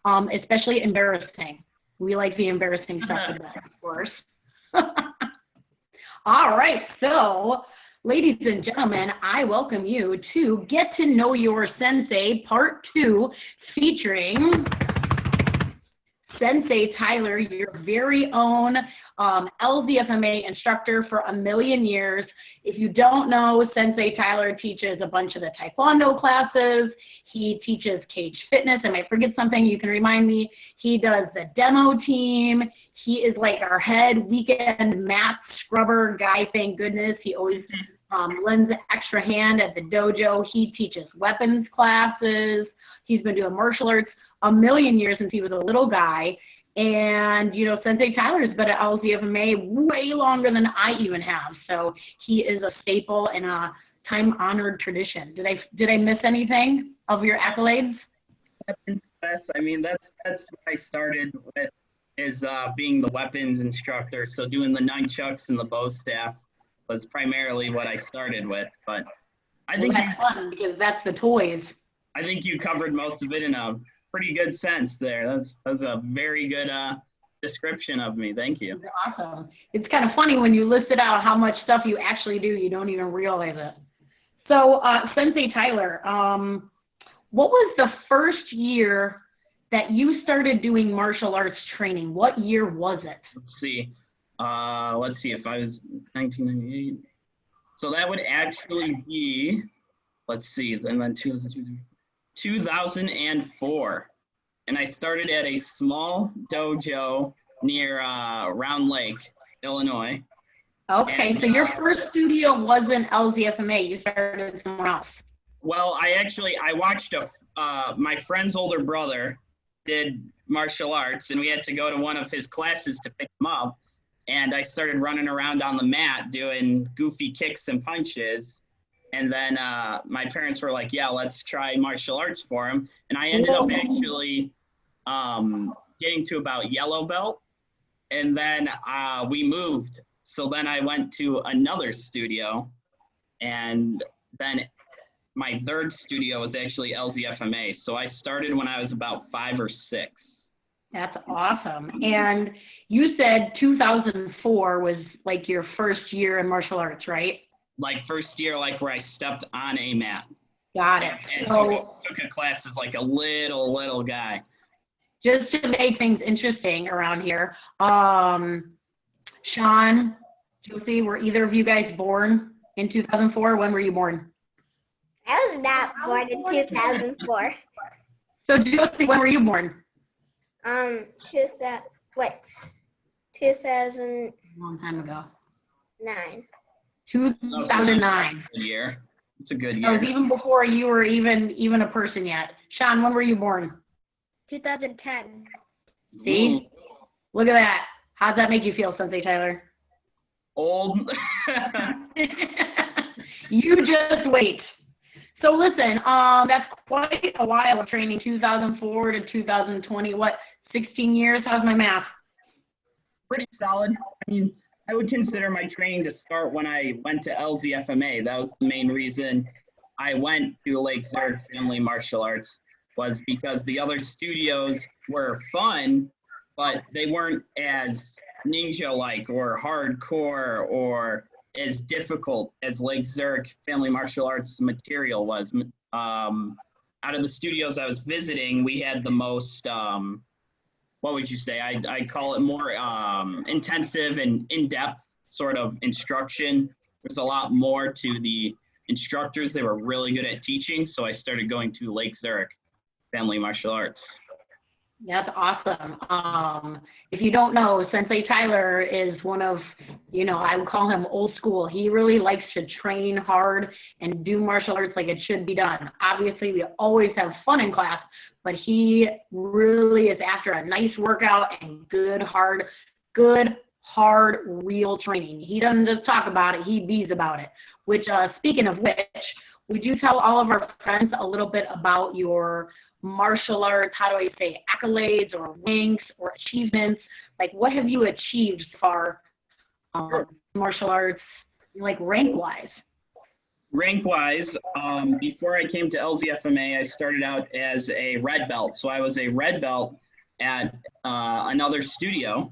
especially embarrassing. We like the embarrassing stuff the best, of course. All right, so ladies and gentlemen, I welcome you to Get to Know Your Sensei Part 2, featuring Sensei Tyler, your very own LZFMA instructor for a million years. If you don't know, Sensei Tyler teaches a bunch of the Taekwondo classes. He teaches cage fitness. I might forget something, you can remind me. He does the demo team. He is like our head weekend mat scrubber guy, thank goodness. He always lends an extra hand at the dojo. He teaches weapons classes. He's been doing martial arts a million years since he was a little guy. And, you know, Sensei Tyler's been at LZFMA way longer than I even have. So he is a staple and a time-honored tradition. Did I miss anything of your accolades? Weapons class, I mean, that's what I started with, is being the weapons instructor. So doing the nunchucks and the bow staff was primarily what I started with. But I think that's fun because that's the toys. I think you covered most of it in a pretty good sense there. That's a very good description of me. Thank you. Awesome. It's kind of funny when you listed out how much stuff you actually do, you don't even realize it. So Sensei Tyler, what was the first year that you started doing martial arts training? What year was it? Let's see if I was 1998. So that would actually be, let's see, and then 2004. And I started at a small dojo near Round Lake, Illinois. Okay, and, so your first studio wasn't LZFMA, you started somewhere else. Well, I watched my friend's older brother did martial arts, and we had to go to one of his classes to pick him up. And I started running around on the mat doing goofy kicks and punches. And then my parents were like, yeah, let's try martial arts for him. And I ended up actually getting to about yellow belt. And then we moved. So then I went to another studio. And then my third studio was actually LZFMA. So I started when I was about 5 or 6. That's awesome. And you said 2004 was like your first year in martial arts, right? Like first year, like where I stepped on a mat. Got it. And so, took a class as like a little guy. Just to make things interesting around here, Sean, Josie, were either of you guys born in 2004? When were you born? I was not born in 2004. So Josie, when were you born? 2000. A long time ago. 9. 2009. Good year. It's a good year. That was even before you were even a person yet. Sean, when were you born? 2010. See? Ooh. Look at that. How's that make you feel, Sensei Tyler? Old. You just wait. So listen, that's quite a while of training, 2004 to 2020. What, 16 years? How's my math? Pretty solid. I mean, I would consider my training to start when I went to LZFMA. That was the main reason I went to Lake Zurich Family Martial Arts, was because the other studios were fun, but they weren't as ninja-like or hardcore or as difficult as Lake Zurich Family Martial Arts material was. Out of the studios I was visiting, we had the most, what would you say? I call it more intensive and in-depth sort of instruction. There's a lot more to the instructors. They were really good at teaching, so I started going to Lake Zurich Family Martial Arts. That's awesome. If you don't know, Sensei Tyler is one of, I would call him old school. He really likes to train hard and do martial arts like it should be done. Obviously, we always have fun in class, but he really is after a nice workout and good, hard, real training. He doesn't just talk about it, he bees about it. Which, speaking of which, would you tell all of our friends a little bit about your martial arts, how do I say, accolades or ranks or achievements? Like, what have you achieved so far martial arts, like rank-wise? Rank-wise, before I came to LZFMA, I started out as a red belt. So I was a red belt at another studio,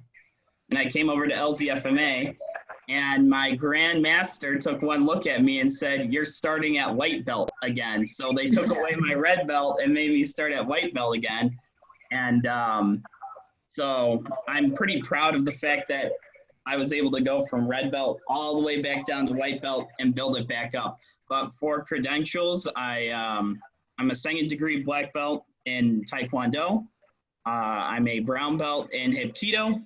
and I came over to LZFMA, and my grandmaster took one look at me and said, "You're starting at white belt again." So they took away my red belt and made me start at white belt again. And so I'm pretty proud of the fact that I was able to go from red belt all the way back down to white belt and build it back up. But for credentials, I'm a second degree black belt in Taekwondo. I'm a brown belt in Hapkido,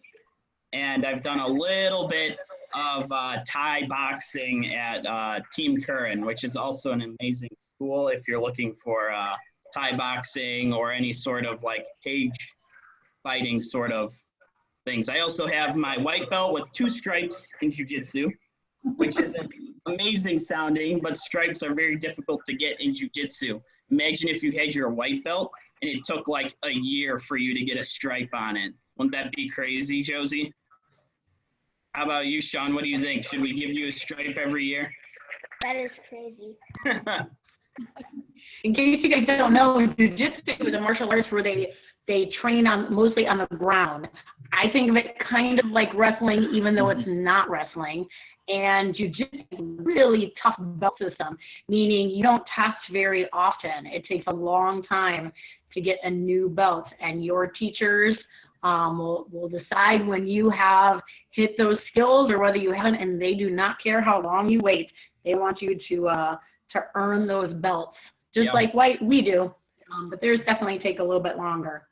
and I've done a little bit of Thai boxing at Team Curran, which is also an amazing school if you're looking for Thai boxing or any sort of like cage fighting sort of things. I also have my white belt with 2 stripes in jiu-jitsu, which is amazing sounding, but stripes are very difficult to get in jiu-jitsu. Imagine if you had your white belt and it took like a year for you to get a stripe on it. Wouldn't that be crazy, Josie? How about you, Sean? What do you think? Should we give you a stripe every year? That is crazy. In case you guys don't know, jiu-jitsu is a martial arts where they train on mostly on the ground. I think of it kind of like wrestling, even though it's not wrestling. And jiu-jitsu is a really tough belt system, meaning you don't test very often. It takes a long time to get a new belt, and your teachers will decide when you have hit those skills or whether you haven't, and they do not care how long you wait. They want you to earn those belts, just like we do, but theirs definitely take a little bit longer.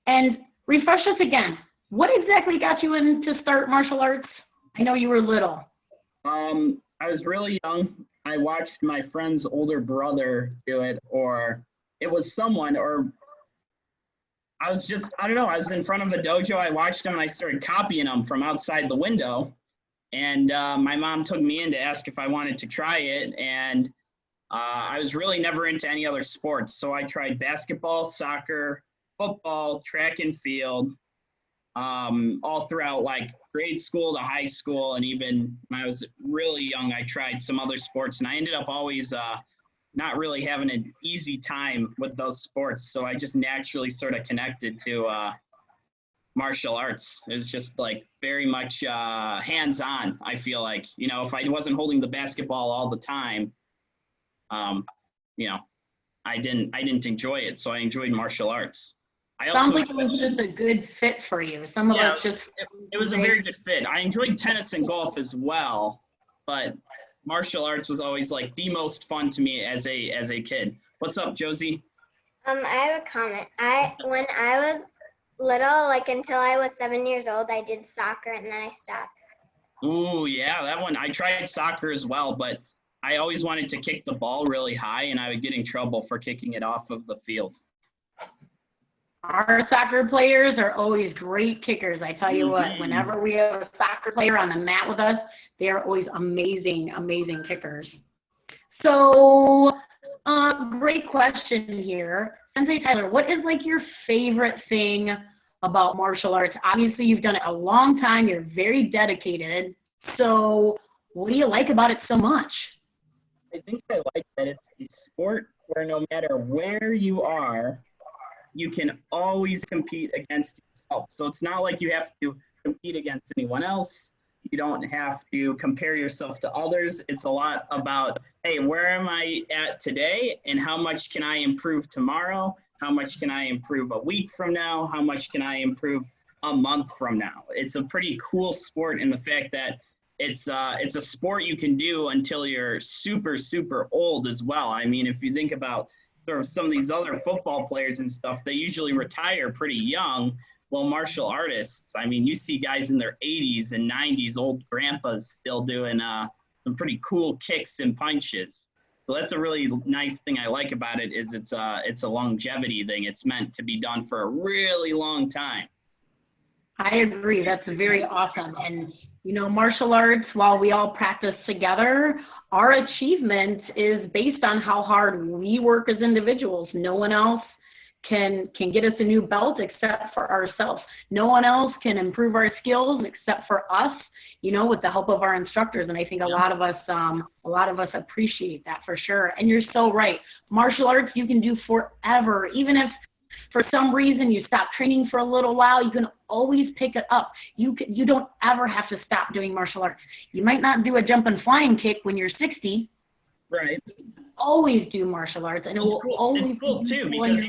And refresh us again. What exactly got you in to start martial arts? I know you were little. I was really young. I watched my friend's older brother do it, or it was someone, or I was just, I don't know, I was in front of a dojo. I watched him and I started copying him from outside the window. And my mom took me in to ask if I wanted to try it. And I was really never into any other sports. So I tried basketball, soccer, football, track and field, all throughout like grade school to high school. And even when I was really young, I tried some other sports, and I ended up always not really having an easy time with those sports. So I just naturally sort of connected to martial arts. It was just like very much hands-on, I feel like. You know, if I wasn't holding the basketball all the time, you know, I didn't enjoy it. So I enjoyed martial arts. Sounds like it was just a good fit for you. Some of us just. It was a very good fit. I enjoyed tennis and golf as well, but martial arts was always like the most fun to me as a kid. What's up, Josie? I have a comment. When I was little, like until I was 7 years old, I did soccer and then I stopped. Ooh, yeah, that one. I tried soccer as well, but I always wanted to kick the ball really high, and I would get in trouble for kicking it off of the field. Our soccer players are always great kickers. I tell you what, whenever we have a soccer player on the mat with us, they are always amazing, amazing kickers. So, great question here. Sensei Tyler, what is like your favorite thing about martial arts? Obviously, you've done it a long time. You're very dedicated. So, what do you like about it so much? I think I like that it's a sport where no matter where you are, you can always compete against yourself. So it's not like you have to compete against anyone else. You don't have to compare yourself to others. It's a lot about, hey, where am I at today and how much can I improve tomorrow? How much can I improve a week from now? How much can I improve a month from now? It's a pretty cool sport in the fact that it's a sport you can do until you're super, super old as well. I mean, if you think about sort of some of these other football players and stuff, they usually retire pretty young. Well, martial artists, I mean, you see guys in their 80s and 90s, old grandpas still doing some pretty cool kicks and punches. So that's a really nice thing I like about it is it's a longevity thing. It's meant to be done for a really long time. I agree. That's very awesome. And, you know, martial arts, while we all practice together, our achievement is based on how hard we work as individuals. No one else can get us a new belt except for ourselves. No one else can improve our skills except for us, you know, with the help of our instructors. And I think a lot of us appreciate that for sure. And you're so right. Martial arts you can do forever. Even if for some reason you stop training for a little while, you can always pick it up. You don't ever have to stop doing martial arts. You might not do a jump and flying kick when you're 60. Right. Always do martial arts, and it will always it's cool be too, because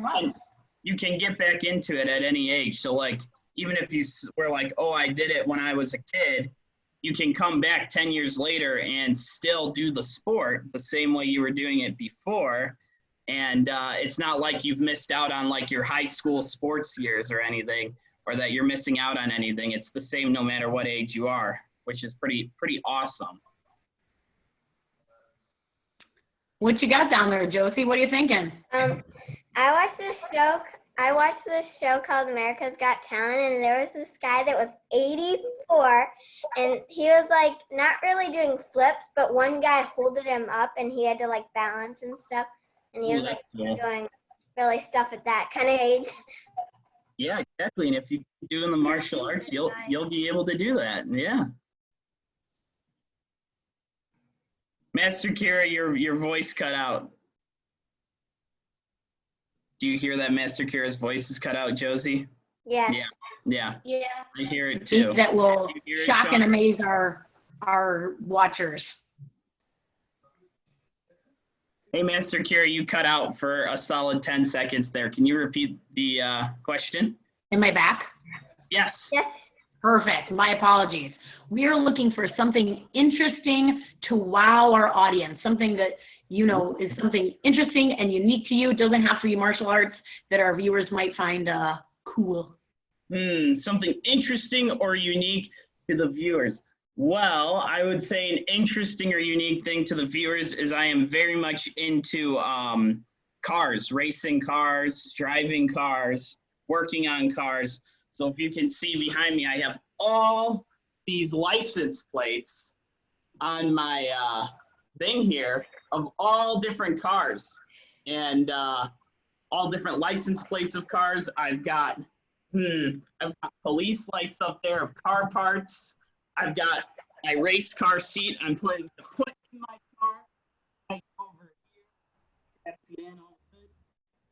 you can get back into it at any age. So like, even if you were like, oh, I did it when I was a kid, you can come back 10 years later and still do the sport the same way you were doing it before. And it's not like you've missed out on like your high school sports years or anything, or that you're missing out on anything. It's the same no matter what age you are, which is pretty awesome. What you got down there, Josie? What are you thinking? I watched this show called America's Got Talent, and there was this guy that was 84, and he was like not really doing flips, but one guy holded him up, and he had to like balance and stuff, and he was like doing really stuff at that kind of age. Yeah, exactly. And if you keep doing the martial arts, you'll be able to do that. Yeah. Master Kira, your voice cut out. Do you hear that Master Kira's voice is cut out, Josie? Yes. Yeah. I hear it too. Things that will shock and amaze our watchers. Hey, Master Kira, you cut out for a solid 10 seconds there. Can you repeat the question? Am I back? Yes. Yes. Perfect. My apologies. We are looking for something interesting to wow our audience, something that, you know, is something interesting and unique to you. It doesn't have to be martial arts, that our viewers might find cool. Something interesting or unique to the viewers. Well, I would say an interesting or unique thing to the viewers is I am very much into cars, racing cars, driving cars, working on cars. So if you can see behind me, I have all these license plates on my thing here of all different cars and all different license plates of cars. I've got police lights up there of car parts. I've got my race car seat I'm putting to put in my car right over here.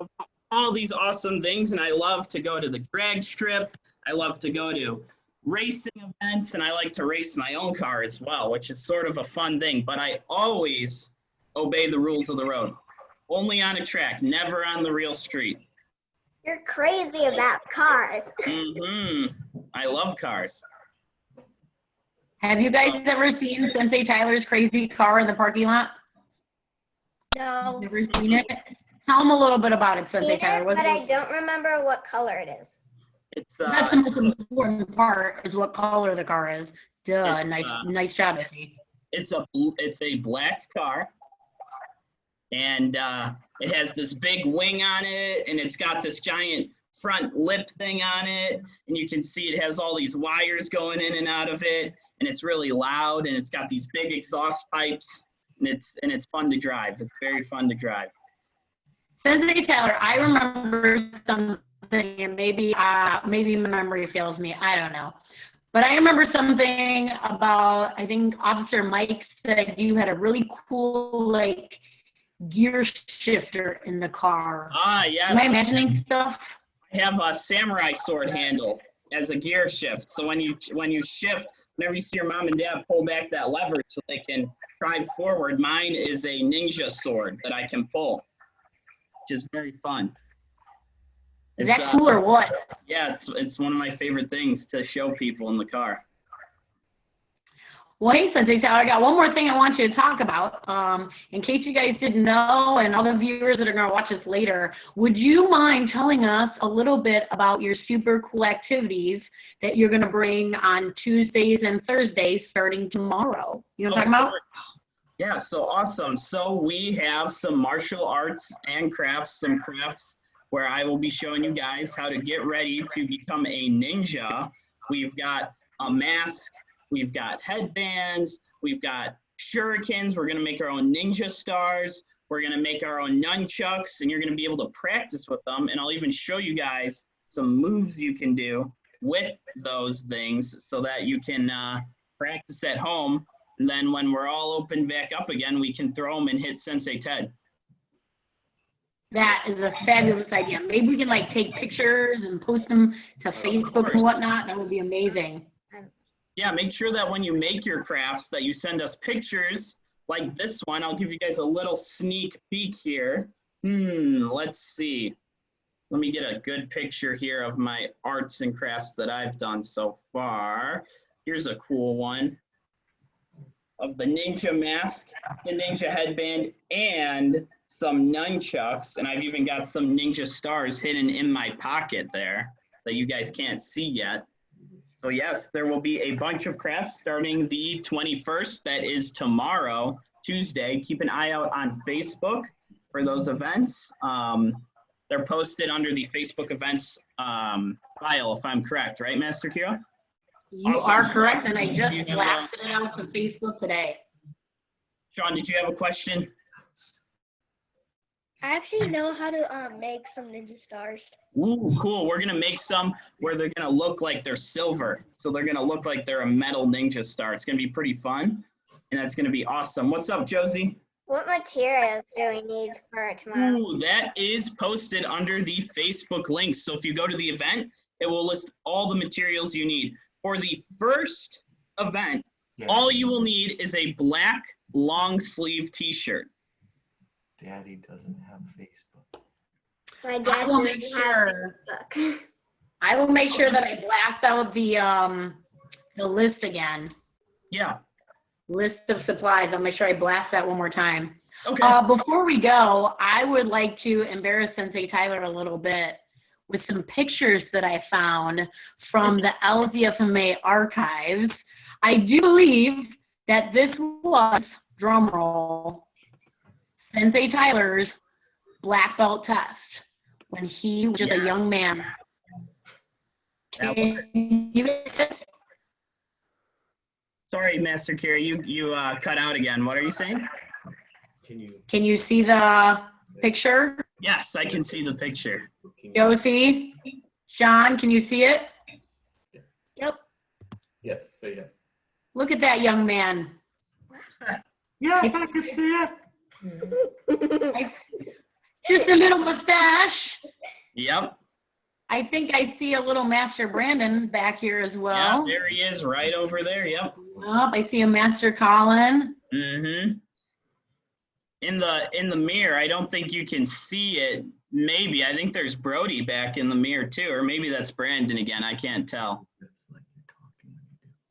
I've got all these awesome things, and I love to go to the drag strip. I love to go to racing events, and I like to race my own car as well, which is sort of a fun thing, but I always obey the rules of the road. Only on a track, never on the real street. You're crazy about cars. I love cars. Have you guys ever seen Sensei Tyler's crazy car in the parking lot? No. Never seen it? Tell them a little bit about it, Sensei Tyler. But I don't remember what color it is. It's that's the most important part, is what color the car is. Duh, nice job, Izzy. It's a black car, and it has this big wing on it, and it's got this giant front lip thing on it, and you can see it has all these wires going in and out of it, and it's really loud, and it's got these big exhaust pipes, and it's fun to drive. It's very fun to drive. Sensei Tyler, I remember something, and maybe my memory fails me. I don't know. But I remember something about, I think Officer Mike said you had a really cool, like, gear shifter in the car. Yes. Am I imagining stuff? I have a samurai sword handle as a gear shift. So when you shift, whenever you see your mom and dad pull back that lever so they can drive forward, mine is a ninja sword that I can pull, which is very fun. Is that cool or what? Yeah, it's one of my favorite things to show people in the car. Well, hey, Sensei Tyler, I got one more thing I want you to talk about. In case you guys didn't know, and all the viewers that are going to watch this later, would you mind telling us a little bit about your super cool activities that you're going to bring on Tuesdays and Thursdays starting tomorrow? You know what I'm talking about? Yeah, so awesome. So we have some martial arts and crafts, some crafts where I will be showing you guys how to get ready to become a ninja. We've got a mask, we've got headbands, we've got shurikens, we're gonna make our own ninja stars, We're gonna make our own nunchucks, and you're gonna be able to practice with them. And I'll even show you guys some moves you can do with those things so that you can practice at home. And then when we're all open back up again, we can throw them and hit Sensei Ted. That is a fabulous idea. Maybe we can like take pictures and post them to Facebook and whatnot. That would be amazing. Yeah, make sure that when you make your crafts that you send us pictures like this one. I'll give you guys a little sneak peek here. Let's see. Let me get a good picture here of my arts and crafts that I've done so far. Here's a cool one of the ninja mask, the ninja headband, and some nunchucks. And I've even got some ninja stars hidden in my pocket there that you guys can't see yet. So yes, there will be a bunch of crafts starting the 21st. That is tomorrow, Tuesday. Keep an eye out on Facebook for those events. They're posted under the Facebook events file, if I'm correct, right, Master Kira? You Awesome. are correct, and I just You have, blasted it out to Facebook today. Sean, did you have a question? I actually know how to make some ninja stars. Ooh, cool. We're going to make some where they're going to look like they're silver. So they're going to look like they're a metal ninja star. It's going to be pretty fun, and that's going to be awesome. What's up, Josie? What materials do we need for tomorrow? Ooh, that is posted under the Facebook links. So if you go to the event, it will list all the materials you need. For the first event, all you will need is a black long sleeve t-shirt. Daddy doesn't have Facebook. My dad will doesn't make have sure. Facebook. I will make sure that I blast out the list again. Yeah. List of supplies. I'll make sure I blast that one more time. Okay. Before we go, I would like to embarrass Sensei Tyler a little bit with some pictures that I found from the LZFMA archives. I do believe that this was, drum roll, Sensei Tyler's black belt test when he was just a young man. Sorry, Master Kira, you cut out again. What are you saying? Can you see the picture? Yes, I can see the picture. Josie? Sean, can you see it? Yep. Yes, say yes. Look at that young man. Yes, I can see it. Just a little mustache. Yep. I think I see a little Master Brandon back here as Yeah, well. there he is, right over there. Yep. Oh, I see a Master Colin. Mm-hmm. In the mirror, I don't think you can see it. Maybe. I think there's Brody back in the mirror too, or maybe that's Brandon again. I can't tell.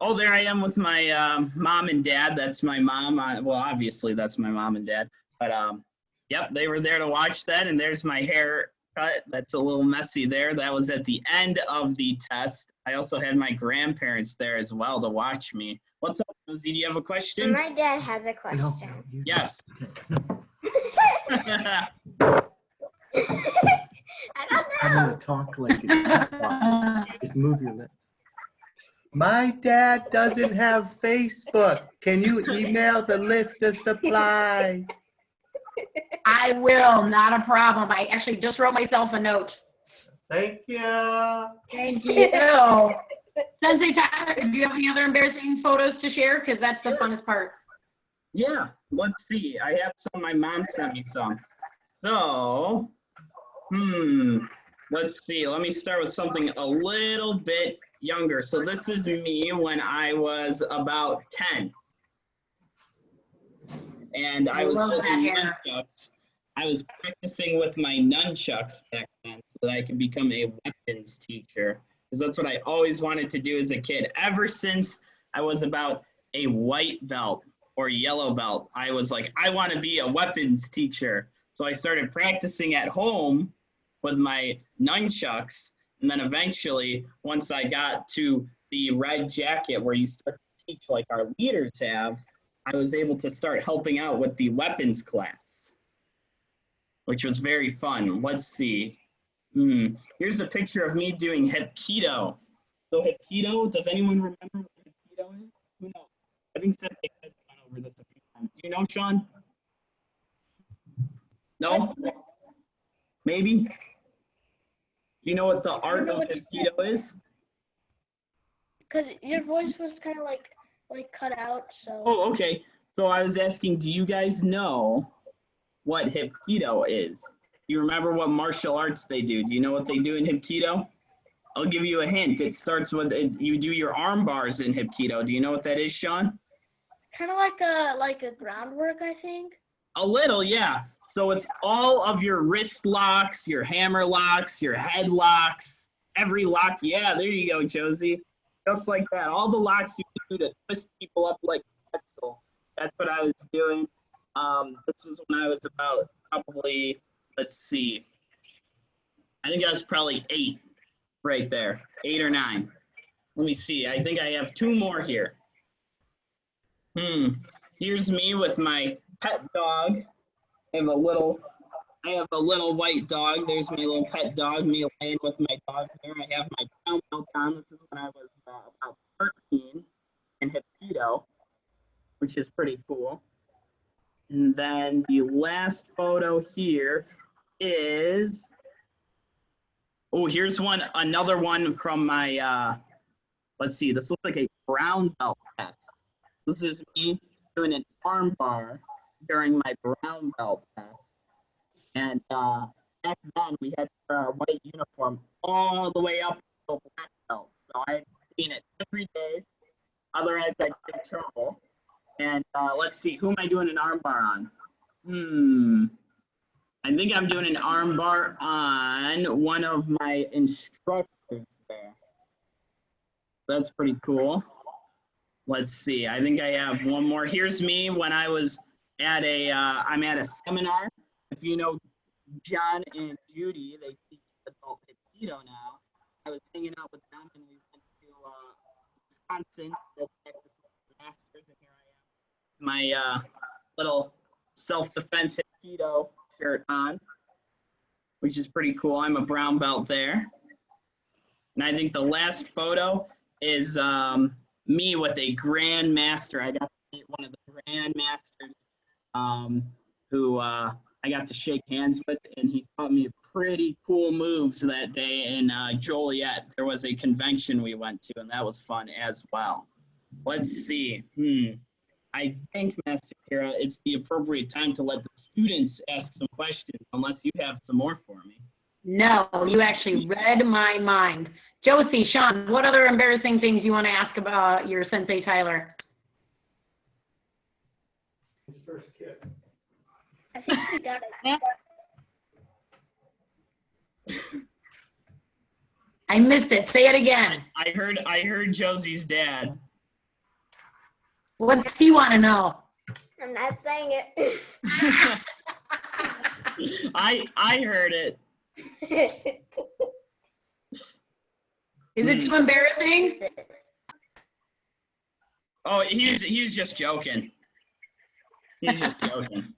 Oh, there I am with my mom and dad. That's my mom. Well, obviously that's my mom and dad. But yep, they were there to watch that. And there's my hair cut. That's a little messy there. That was at the end of the test. I also had my grandparents there as well to watch me. What's up, Rosie? Do you have a question? My dad has a question. Yes. I don't I'm know. gonna talk like it. Just move your lips. My dad doesn't have Facebook. Can you email the list of supplies? I will, not a problem. I actually just wrote myself a note. Thank you. Thank you. Sensei Tyler, do you have any other embarrassing photos to share? Because that's the funnest part. Yeah, let's see. I have some. My mom sent me some. So, let's see. Let me start with something a little bit younger. So this is me when I was about 10. And I was building nunchucks. I was practicing with my nunchucks back then so that I could become a weapons teacher. Because that's what I always wanted to do as a kid. Ever since I was about a white belt or yellow belt, I was like, I want to be a weapons teacher. So I started practicing at home with my nunchucks. And then eventually, once I got to the red jacket where you start to teach like our leaders have, I was able to start helping out with the weapons class, which was very fun. Let's see. Here's a picture of me doing Hapkido. So Hapkido, does anyone remember what Hapkido is? Who knows? I think Sensei has gone over this a few times. Do you know, Sean? No? Maybe? Do you know what the art of Hapkido is? Because your voice was kind of like cut out, so. Oh, okay. So I was asking, do you guys know what Hapkido is? Do you remember what martial arts they do? Do you know what they do in Hapkido? I'll give you a hint. It starts with, you do your arm bars in Hapkido. Do you know what that is, Sean? Kind of like a groundwork, I think. A little, yeah. So it's all of your wrist locks, your hammer locks, your head locks, every lock. Yeah, there you go, Josie. Just like that. All the locks you can do to twist people up like a pretzel. That's what I was doing. This was when I was about probably, let's see. I think I was probably 8 right there. 8 or 9. Let me see. I think I have 2 more here. Here's me with my pet dog. I have a little white dog. There's my little pet dog, me laying with my dog here. I have my brown belt on. This is when I was about 13 in Hapkido, which is pretty cool. And then the last photo here is, oh, here's another one from my, let's see, this looks like a brown belt test. This is me doing an arm bar during my brown belt test. And back then we had our white uniform all the way up to black belt. So I had seen it every day. Otherwise I'd get in trouble. And let's see, who am I doing an arm bar on? I think I'm doing an arm bar on one of my instructors there. That's pretty cool. Let's see, I think I have one more. Here's me when I was at I'm at a seminar. If you know John and Judy, they teach adult Hapkido now. I was hanging out with them and we went to Wisconsin to practice with the masters, and here I am. My little self-defense Hapkido shirt on, which is pretty cool. I'm a brown belt there. And I think the last photo is me with a grandmaster. I got to meet one of the grandmasters who I got to shake hands with, and he taught me pretty cool moves that day in Joliet. There was a convention we went to, and that was fun as well. Let's see. I think, Master Kira, it's the appropriate time to let the students ask some questions, unless you have some more for me. No, you actually read my mind. Josie, Sean, what other embarrassing things you want to ask about your Sensei Tyler? His first kiss. I think we got it. I missed it. Say it again. I heard Josie's dad. What does he want to know? I'm not saying it. I heard it. Is it too embarrassing? Oh, he's just joking. He's just joking.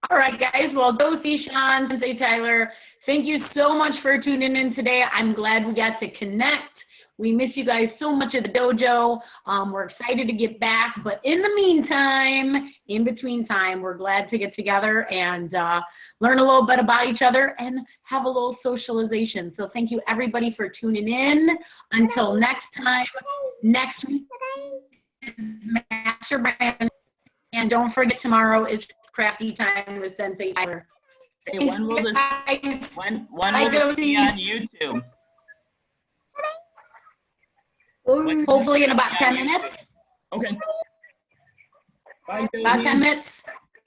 All right, guys. Well, Josie, Sean, Sensei Tyler, thank you so much for tuning in today. I'm glad we got to connect. We miss you guys so much at the dojo. We're excited to get back. But in the meantime, in between time, we're glad to get together and learn a little bit about each other and have a little socialization. So thank you, everybody, for tuning in. Until next time, next week is Master Brandon. And don't forget, tomorrow is Crafty Time with Sensei Tyler. Hey, when will this be on YouTube? Hopefully in about 10 minutes. Okay. Bye, About 10 minutes,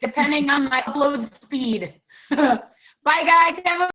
depending on my upload speed. Bye, guys. Have a